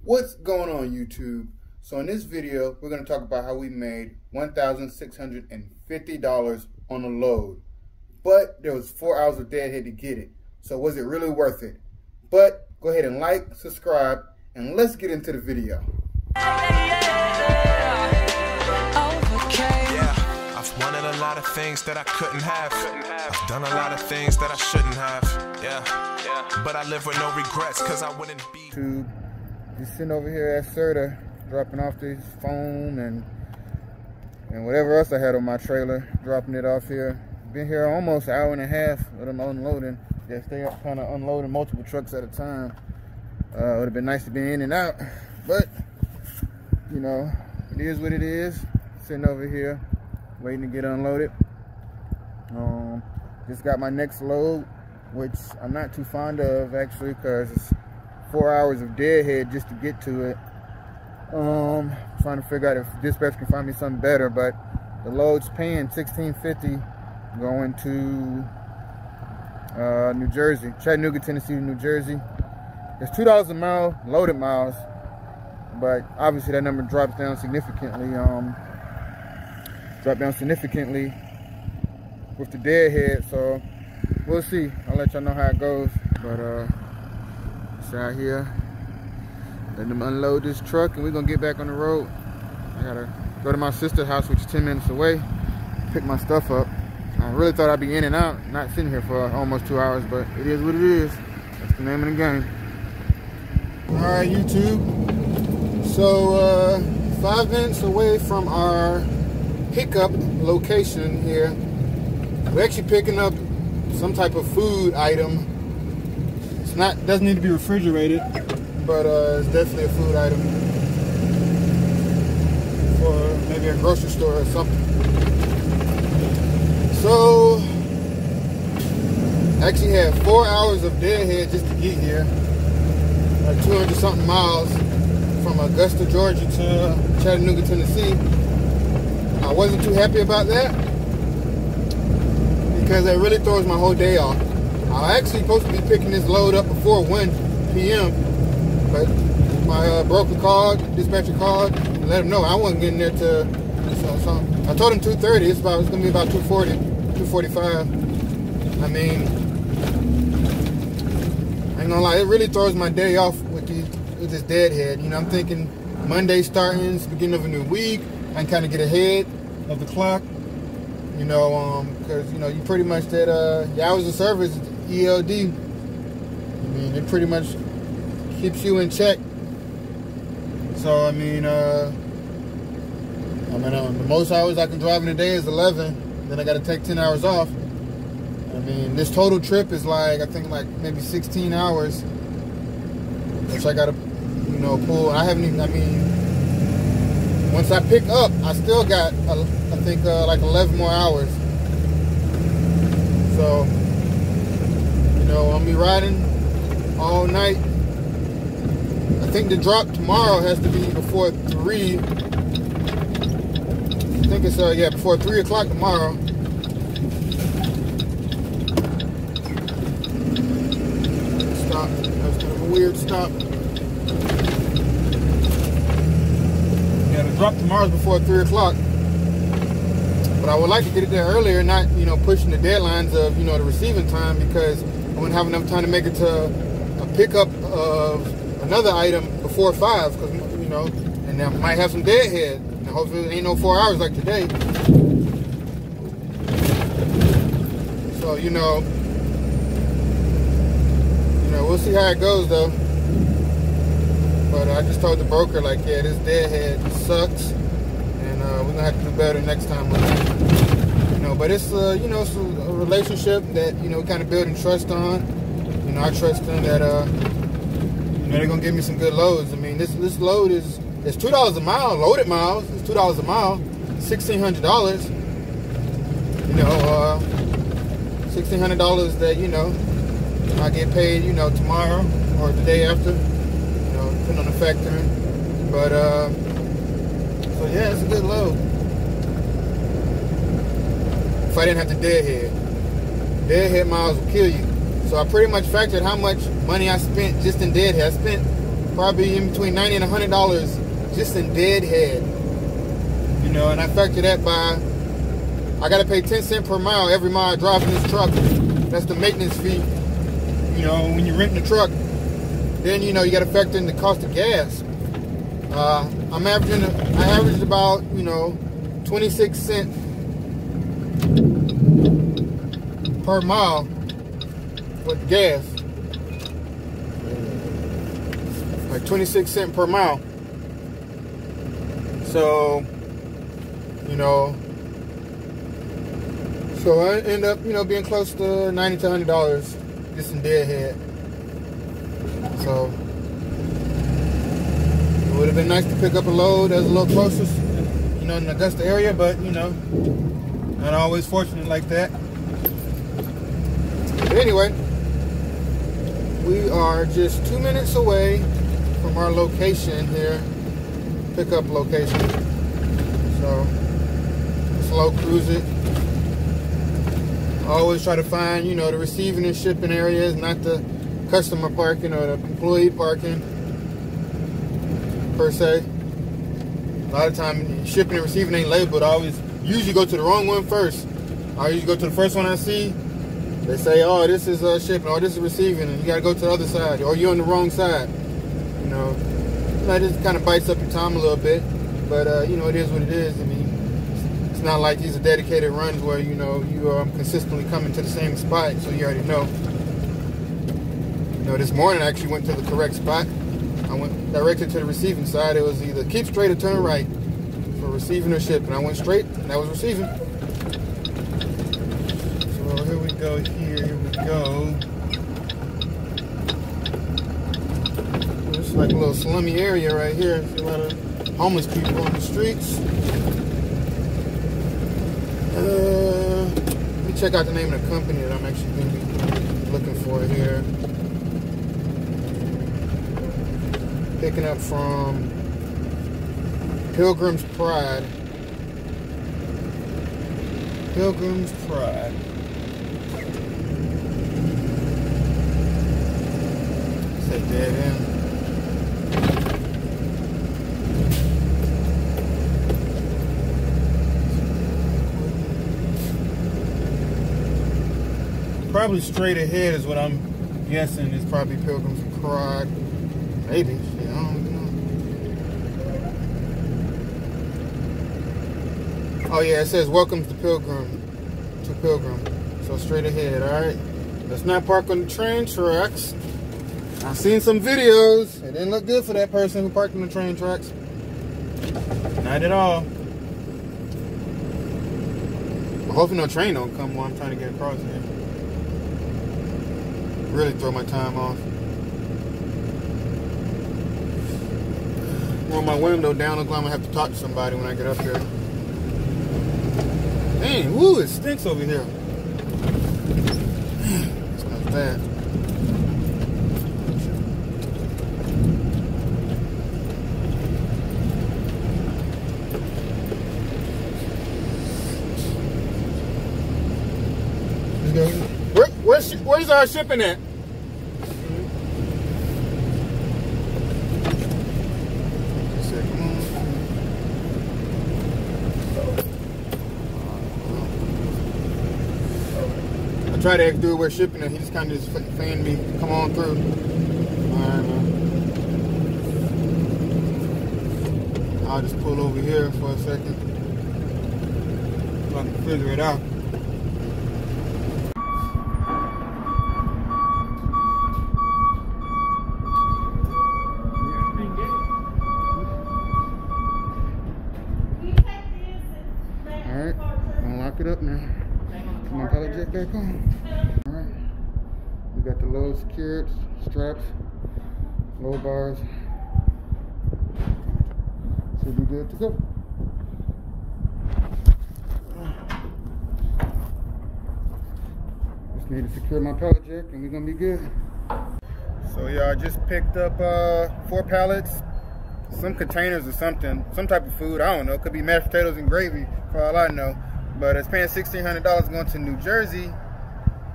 What's going on, YouTube? So in this video, we're going to talk about how we made $1,650 on a load. But there was 4 hours of deadhead to get it. So was it really worth it? But go ahead and like, subscribe, and let's get into the video. I've wanted a lot of things that I couldn't have. I've done a lot of things that I shouldn't have. But I live with no regrets because I wouldn't be. Just sitting over here at Serta, dropping off this foam and whatever else I had on my trailer, dropping it off here. Been here almost an hour and a half with them unloading. Just they kind of unloading multiple trucks at a time. Would have been nice to be in and out, but you know, it is what it is. Sitting over here, waiting to get unloaded. Just got my next load, which I'm not too fond of actually, because it's 4 hours of deadhead just to get to it. Trying to figure out if dispatch can find me something better, but the load's paying $16.50 going to New Jersey, Chattanooga, Tennessee to New Jersey. It's $2 a mile, loaded miles, but obviously that number drops down significantly. With the deadhead, so we'll see. I'll let y'all know how it goes. But it's out here, letting them unload this truck, and we're gonna get back on the road. I gotta go to my sister's house, which is 10 minutes away, pick my stuff up. I really thought I'd be in and out, not sitting here for almost 2 hours, but it is what it is. That's the name of the game. All right, YouTube. So 5 minutes away from our pickup location here. We're actually picking up some type of food item. It's not, doesn't need to be refrigerated, but it's definitely a food item for maybe a grocery store or something. So I actually had 4 hours of deadhead just to get here, like 200 something miles from Augusta, Georgia to Chattanooga, Tennessee. I wasn't too happy about that because that really throws my whole day off. I'm actually supposed to be picking this load up before 1 p.m. but my broker called, dispatcher called, and let him know I wasn't getting there till. So I told him 2:30. It's gonna be about 2:40, 2:45. I mean, I ain't gonna lie, it really throws my day off with this deadhead. You know, I'm thinking Monday starting, it's the beginning of a new week. I can kind of get ahead of the clock, you know, because, you know, you pretty much that your hours of service, ELD, I mean, it pretty much keeps you in check. So, I mean, the most hours I can drive in a day is 11, then I got to take 10 hours off. I mean, this total trip is like, I think like maybe 16 hours, which I got to, you know, pull. I haven't even, I mean, once I pick up, I still got, I think, like 11 more hours. So, you know, I'll be riding all night. I think the drop tomorrow has to be before 3. I think it's, yeah, before 3 o'clock tomorrow. Stop. That's kind of a weird stop. The drop tomorrow is before 3 o'clock, but I would like to get it there earlier, not, you know, pushing the deadlines of, you know, the receiving time, because I wouldn't have enough time to make it to a pickup of another item before 5, because, you know, and I might have some deadhead, and hopefully it ain't no 4 hours like today. So, you know, we'll see how it goes though. But I just told the broker, like, yeah, this deadhead sucks, and we're gonna have to do better next time with it. You know, but it's you know, it's a relationship that, you know, kind of building trust on. You know, I trust them that you know, they're gonna give me some good loads. I mean, this load is $2 a mile, loaded miles. It's $2 a mile, $1,600. You know, $1,600 that, you know, I get paid, you know, tomorrow or the day after. Depending on the factoring, but so yeah, it's a good load. If I didn't have the deadhead miles will kill you. So I pretty much factored how much money I spent just in deadhead. I spent probably in between $90 and $100 just in deadhead. You know, and I factor that by, I gotta pay 10 cents per mile every mile I drive in this truck. That's the maintenance fee. You know, when you're renting a truck, then you know you gotta factor in the cost of gas. I averaged about, you know, 26 cents per mile with gas. Like 26 cents per mile. So, you know, so I end up, you know, being close to $90 to $100 just in deadhead. So it would have been nice to pick up a load that was a little closer, you know, in the Augusta area, but you know, not always fortunate like that. But anyway, we are just 2 minutes away from our location here, pickup location. So slow cruise it. I always try to find, you know, the receiving and shipping areas, not the customer parking or the employee parking per se. A lot of time shipping and receiving ain't labeled. I always usually go to the wrong one first. I usually go to the first one I see. They say, oh, this is shipping, or this is receiving, and you gotta go to the other side, or you're on the wrong side. You know, that just kind of bites up your time a little bit, but you know, it is what it is. I mean, it's not like these are dedicated runs where, you know, you are consistently coming to the same spot, so you already know. You know, this morning I actually went to the correct spot. I went directed to the receiving side. It was either keep straight or turn right for receiving or shipping. I went straight, and that was receiving. So here we go. Here we go. It's like a little slummy area right here. There's a lot of homeless people on the streets. Let me check out the name of the company that I'm actually going to be looking for here. Picking up from Pilgrim's Pride. Pilgrim's Pride. Say dead end. Probably straight ahead is what I'm guessing is probably Pilgrim's Pride. Maybe. Yeah, I don't know. Oh yeah, it says welcome to Pilgrim. So straight ahead, alright? Let's not park on the train tracks. I've seen some videos. It didn't look good for that person who parked on the train tracks. Not at all. Well, hopefully no train don't come while I'm trying to get across here. Really throw my time off. Roll my window down, look like I'm gonna have to talk to somebody when I get up here. Dang, woo, it stinks over here. It's not bad. Where's our shipping at? I tried to ask dude where shipping at. He just kind of just fanned me. Come on through. Alright, man. I'll just pull over here for a second so I can figure it out. It up now. Put my pallet jack back on. Alright. We got the load secured, straps, low bars. Should be good to go. Just need to secure my pallet jack and we're gonna be good. So yeah, I just picked up 4 pallets, some containers or something, some type of food, I don't know. Could be mashed potatoes and gravy for all I know. But it's paying $1,600 going to New Jersey.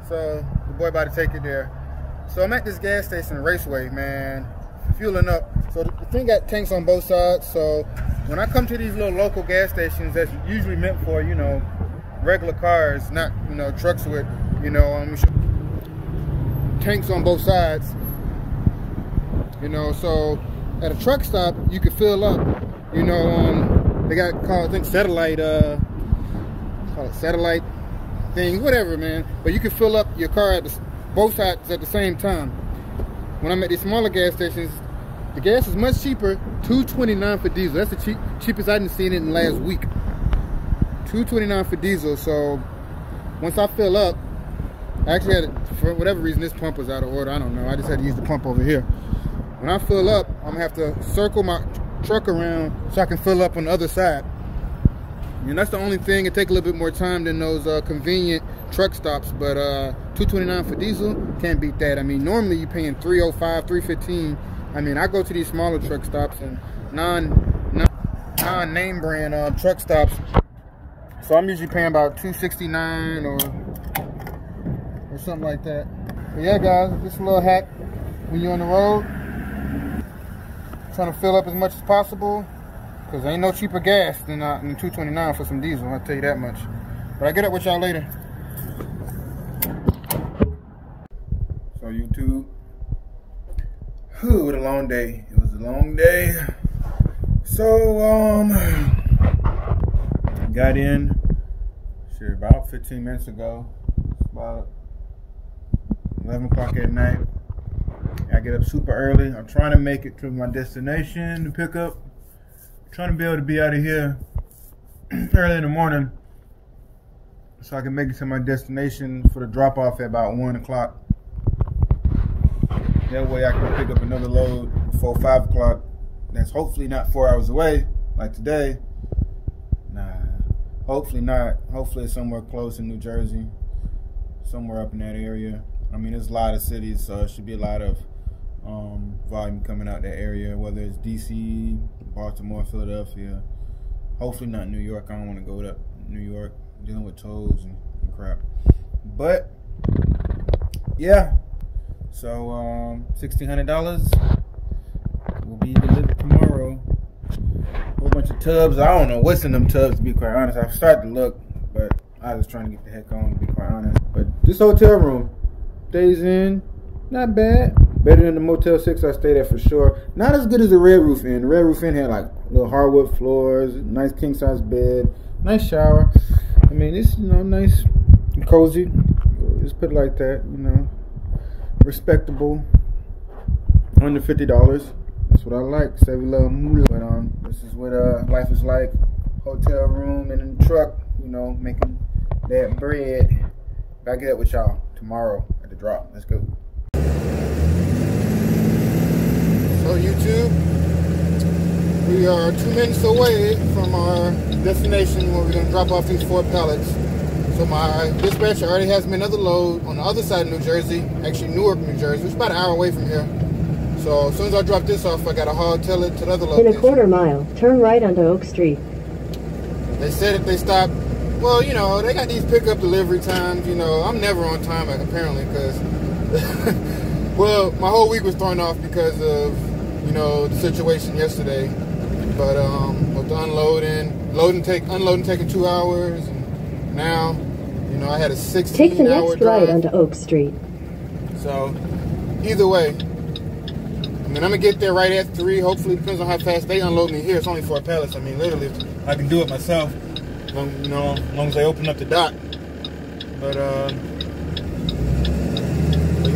So the boy about to take it there. So I'm at this gas station, Raceway, man, fueling up. So the thing got tanks on both sides. So when I come to these little local gas stations that's usually meant for, you know, regular cars, not, you know, trucks with, you know, tanks on both sides. You know, so at a truck stop, you can fill up, you know, they got called, I think, satellite, call it satellite things, whatever, man. But you can fill up your car at both sides at the same time. When I'm at these smaller gas stations, the gas is much cheaper, $2.29 for diesel. That's the cheapest I've seen it in the last week. $2.29 for diesel. So once I fill up, I actually had, for whatever reason, this pump was out of order. I don't know. I just had to use the pump over here. When I fill up, I'm gonna have to circle my truck around so I can fill up on the other side. And that's the only thing. It takes a little bit more time than those convenient truck stops, but $2.29 for diesel, can't beat that. I mean, normally you're paying $3.05, $3.15. I mean, I go to these smaller truck stops and non-name brand truck stops, so I'm usually paying about $2.69 or something like that. But yeah, guys, just a little hack when you're on the road, trying to fill up as much as possible, because there ain't no cheaper gas than $2.29 for some diesel, I'll tell you that much. But I'll get up with y'all later. So YouTube, what a long day. It was a long day. So got in about 15 minutes ago. It's about 11 o'clock at night. I get up super early. I'm trying to make it to my destination to pick up. I'm trying to be able to be out of here early in the morning so I can make it to my destination for the drop off at about 1 o'clock. That way I can pick up another load before 5 o'clock. That's hopefully not 4 hours away like today. Nah, hopefully not. Hopefully it's somewhere close in New Jersey, somewhere up in that area. I mean, there's a lot of cities, so it should be a lot of volume coming out that area, whether it's DC, Baltimore, Philadelphia. Hopefully not New York. I don't want to go to New York dealing with tolls and crap. But yeah, so $1,600 will be delivered tomorrow. A whole bunch of tubs. I don't know what's in them tubs, to be quite honest. I've started to look, but I was trying to get the heck on, to be quite honest. But this hotel room, days in, not bad. Better than the Motel 6 I stayed at for sure. Not as good as the Red Roof Inn. The Red Roof Inn had like little hardwood floors, nice king size bed, nice shower. I mean, it's, you know, nice and cozy. Just put it like that, you know. Respectable. Under $50. That's what I like. Save a little moolah. But this is what life is like. Hotel room and in the truck, you know, making that bread. I'll get up with y'all tomorrow at the drop. Let's go. So YouTube, we are 2 minutes away from our destination where we're going to drop off these 4 pallets. So my dispatcher already has me another load on the other side of New Jersey, actually Newark, New Jersey, which is about an hour away from here. So as soon as I drop this off, I got to tail it to the other location. In a quarter mile, turn right onto Oak Street. They said if they stop, well, you know, they got these pickup delivery times. You know, I'm never on time apparently because, well, my whole week was thrown off because of, you know, the situation yesterday. But with the unloading taking 2 hours, and now, you know, I had a 16-hour drive. Take the next right onto Oak Street. So, either way, I mean, I'm gonna get there right at 3. Hopefully, depends on how fast they unload me here. It's only 4 pallets. I mean, literally, I can do it myself. You know, as long as they open up the dock. But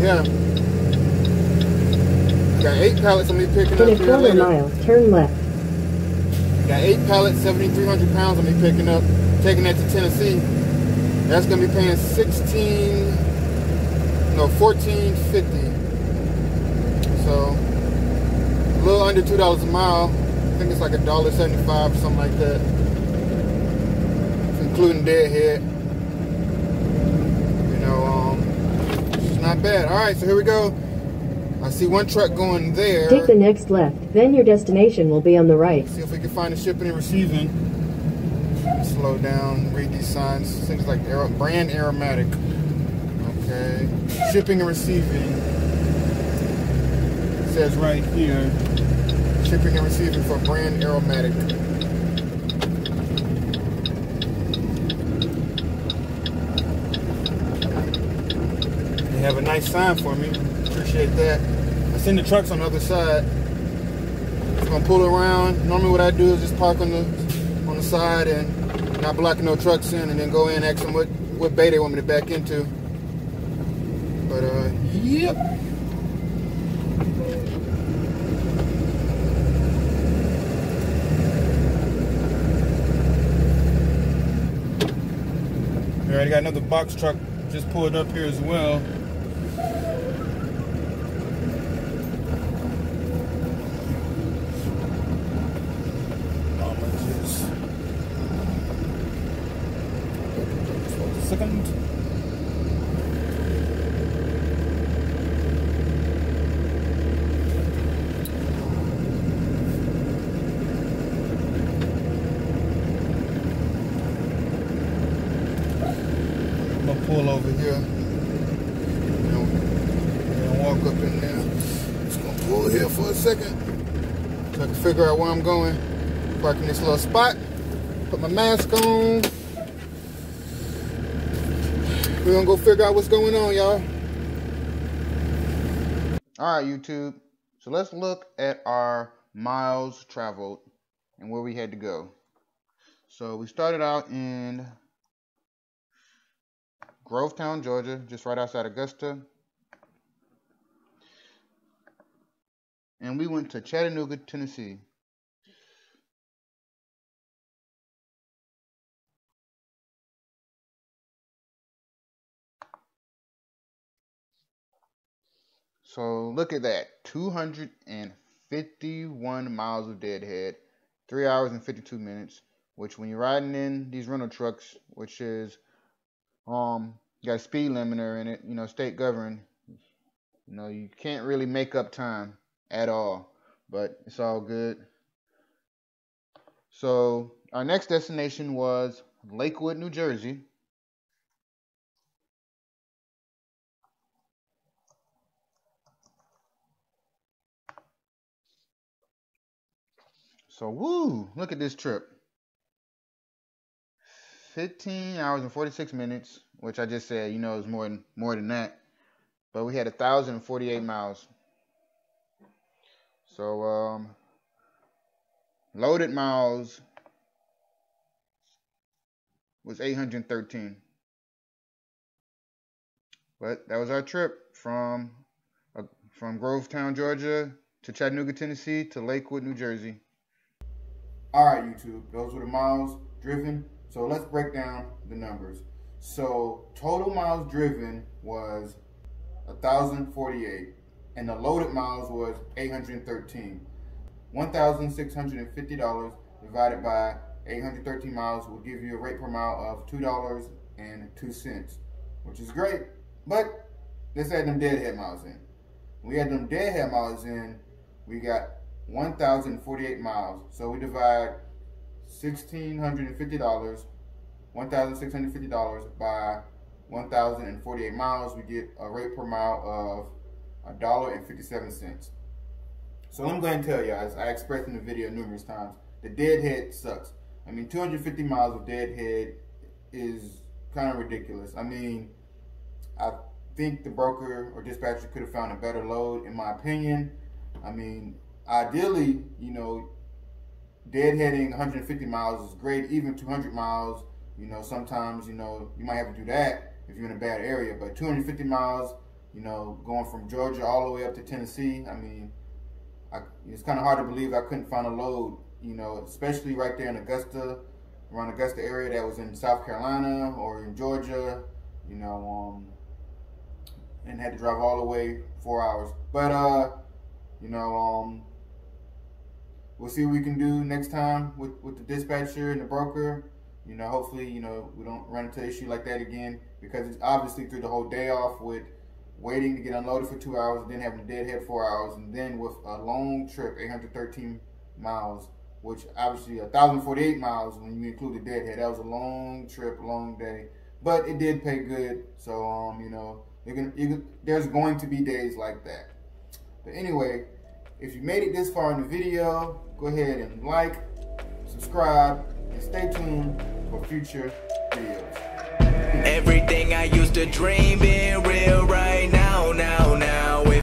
yeah. Got 8 pallets I'm gonna be picking up here later. In a quarter mile, turn left. Got 8 pallets, 7,300 pounds I'm gonna be picking up, taking that to Tennessee. That's gonna be paying $14.50. So a little under $2 a mile. I think it's like $1.75 or something like that, including deadhead. You know, it's not bad. All right, so here we go. I see one truck going there. Take the next left, then your destination will be on the right. See if we can find the shipping and receiving. Slow down, read these signs. Seems like brand aromatic. Okay, shipping and receiving. It says right here. Shipping and receiving for Brand Aromatic. They have a nice sign for me. Appreciate that. I send the trucks on the other side. I'm gonna pull around. Normally what I do is just park on the side and not blocking no trucks in, and then go in and ask them what bay they want me to back into. But yep. We already got another box truck just pulled up here as well. Second. I'm gonna pull over here and walk up in there. Just gonna pull here for a second so I can figure out where I'm going. Park in this little spot, put my mask on. We're gonna go figure out what's going on, y'all. All right, YouTube. So let's look at our miles traveled and where we had to go. So we started out in Grovetown, Georgia, just right outside Augusta. And we went to Chattanooga, Tennessee. So look at that, 251 miles of deadhead, 3 hours and 52 minutes, which when you're riding in these rental trucks, which is, got a speed limiter in it, state governed, you can't really make up time at all, but it's all good. So our next destination was Lakewood, New Jersey. So, woo, look at this trip. 15 hours and 46 minutes, which I just said, is more than that. But we had 1,048 miles. So, loaded miles was 813. But that was our trip from Grovetown, Georgia to Chattanooga, Tennessee to Lakewood, New Jersey. All right, YouTube, those were the miles driven. So let's break down the numbers. So total miles driven was 1,048, and the loaded miles was 813. $1,650 divided by 813 miles will give you a rate per mile of $2.02, which is great. But let's add them deadhead miles in. When we add them deadhead miles in, we got 1,048 miles. So we divide $1,650 by 1,048 miles. We get a rate per mile of $1.57. So let me go ahead and tell you, as I expressed in the video numerous times, the deadhead sucks. 250 miles of deadhead is kind of ridiculous. I think the broker or dispatcher could have found a better load, in my opinion. Ideally, deadheading 150 miles is great, even 200 miles. Sometimes, you might have to do that if you're in a bad area, but 250 miles, going from Georgia all the way up to Tennessee, it's kind of hard to believe I couldn't find a load, especially right there in Augusta, around Augusta area that was in South Carolina or in Georgia, and had to drive all the way 4 hours. But, we'll see what we can do next time with the dispatcher and the broker. Hopefully, we don't run into an issue like that again, because it's obviously through the whole day off with waiting to get unloaded for 2 hours, then having a deadhead 4 hours, and then with a long trip, 813 miles, which obviously 1,048 miles when you include the deadhead. That was a long trip, a long day, but it did pay good. So, there's going to be days like that. But anyway, If you made it this far in the video, go ahead and like, subscribe, and stay tuned for future videos. Everything I used to dream being real right now.